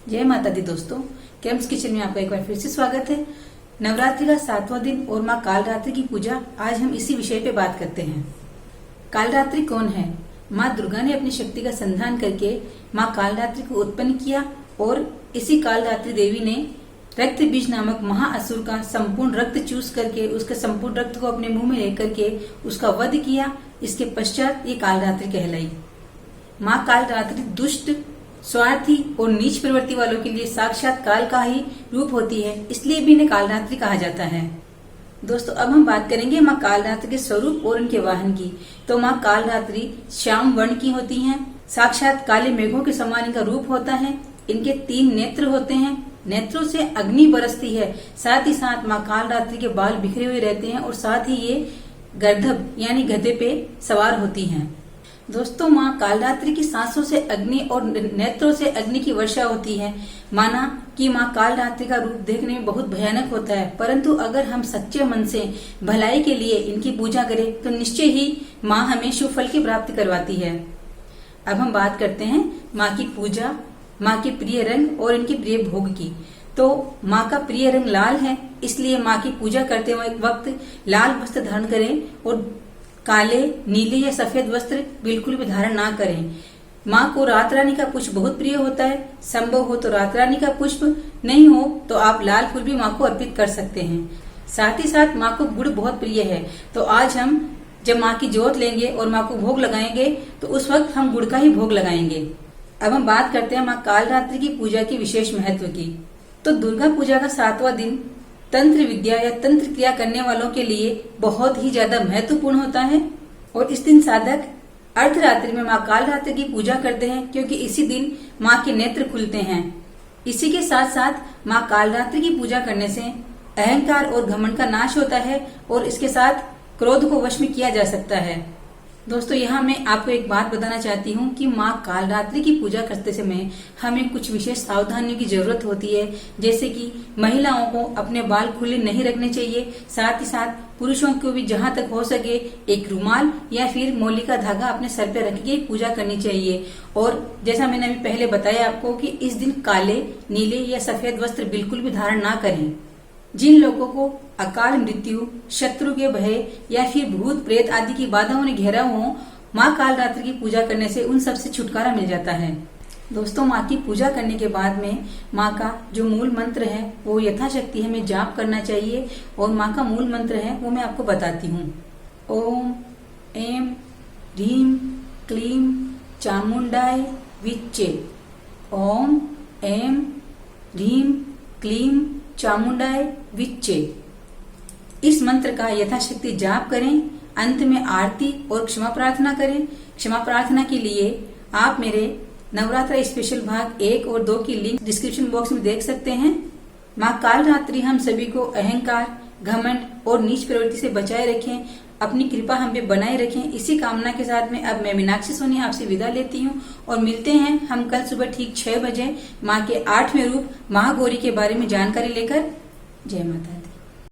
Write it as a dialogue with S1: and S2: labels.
S1: जय माता दी दोस्तों, केम्स किचन में आपका एक बार फिर से स्वागत है। नवरात्रि का 7वां दिन और माँ कालरात्रि की पूजा, आज हम इसी विषय पे बात करते हैं। कालरात्रि कौन है? माँ दुर्गा ने अपनी शक्ति का संधान करके माँ कालरात्रि को उत्पन्न किया और इसी कालरात्रि देवी ने रक्त बीज नामक महाअसुर का संपूर्ण रक्त चूस करके उसके संपूर्ण रक्त को अपने मुंह में लेकर के उसका वध किया। इसके पश्चात ये कालरात्रि कहलाई। माँ कालरात्रि दुष्ट, स्वार्थी और नीच प्रवृत्ति वालों के लिए साक्षात काल का ही रूप होती है, इसलिए भी इन्हें कालरात्रि कहा जाता है। दोस्तों, अब हम बात करेंगे माँ कालरात्रि के स्वरूप और उनके वाहन की। तो माँ कालरात्रि श्याम वर्ण की होती हैं, साक्षात काले मेघों के समान इनका रूप होता है। इनके 3 नेत्र होते हैं, नेत्रों से अग्नि बरसती है। साथ ही साथ माँ कालरात्रि के बाल बिखरे हुए रहते हैं और साथ ही ये गर्दभ यानी गधे पे सवार होती हैं। दोस्तों, माँ कालरात्रि की सांसों से अग्नि और नेत्रों से अग्नि की वर्षा होती है। माना कि माँ कालरात्रि का रूप देखने में बहुत भयानक होता है, परंतु अगर हम सच्चे मन से भलाई के लिए इनकी पूजा करें तो निश्चय ही माँ हमें शुभ फल की प्राप्ति करवाती है। अब हम बात करते हैं माँ की पूजा, माँ के प्रिय रंग और इनके प्रिय भोग की। तो माँ का प्रिय रंग लाल है, इसलिए माँ की पूजा करते वक्त लाल वस्त्र धारण करें और काले, नीले या सफेद वस्त्र बिल्कुल भी धारण ना करें। माँ को रात रानी का पुष्प बहुत प्रिय होता है। संभव हो तो रात रानी का पुष्प, नहीं हो तो आप लाल फूल भी माँ को अर्पित कर सकते हैं। साथ ही साथ माँ को गुड़ बहुत प्रिय है, तो आज हम जब माँ की जोत लेंगे और माँ को भोग लगाएंगे तो उस वक्त हम गुड़ का ही भोग लगाएंगे। अब हम बात करते हैं माँ कालरात्रि की पूजा की विशेष महत्व की। तो दुर्गा पूजा का 7वां दिन तंत्र विद्या या तंत्र क्रिया करने वालों के लिए बहुत ही ज्यादा महत्वपूर्ण होता है और इस दिन साधक अर्धरात्रि में माँ कालरात्रि की पूजा करते हैं, क्योंकि इसी दिन माँ के नेत्र खुलते हैं। इसी के साथ साथ माँ कालरात्रि की पूजा करने से अहंकार और घमंड का नाश होता है और इसके साथ क्रोध को वश में किया जा सकता है। दोस्तों, यहाँ मैं आपको एक बात बताना चाहती हूँ कि माँ कालरात्रि की पूजा करते समय हमें कुछ विशेष सावधानियों की जरूरत होती है। जैसे कि महिलाओं को अपने बाल खुले नहीं रखने चाहिए। साथ ही साथ पुरुषों को भी जहाँ तक हो सके एक रुमाल या फिर मौली का धागा अपने सर पे रख के पूजा करनी चाहिए। और जैसा मैंने अभी पहले बताया आपको कि इस दिन काले, नीले या सफेद वस्त्र बिल्कुल भी धारण ना करें। जिन लोगों को अकाल मृत्यु, शत्रु के भय या फिर भूत प्रेत आदि की बाधाओं ने घेरा हो, माँ कालरात्रि की पूजा करने से उन सब से छुटकारा मिल जाता है। दोस्तों, माँ की पूजा करने के बाद में माँ का जो मूल मंत्र है वो यथाशक्ति हमें जाप करना चाहिए और माँ का मूल मंत्र है वो मैं आपको बताती हूँ। ओम ऐं ह्रीं क्लीं चामुंडाय विच्चे। ओम ऐं ह्रीं क्लीं चामुंडाय विच्चे। इस मंत्र का यथाशक्ति जाप करें। अंत में आरती और क्षमा प्रार्थना करें। क्षमा प्रार्थना के लिए आप मेरे नवरात्रा स्पेशल भाग 1 और 2 की लिंक डिस्क्रिप्शन बॉक्स में देख सकते हैं। माँ कालरात्रि हम सभी को अहंकार, घमंड और नीच प्रवृत्ति से बचाए रखें, अपनी कृपा हम पे बनाए रखें। इसी कामना के साथ में अब मैं मीनाक्षी सोनी आपसे विदा लेती हूँ और मिलते हैं हम कल सुबह ठीक 6 बजे माँ के 8वें रूप महागौरी के बारे में जानकारी लेकर। जय माता दी।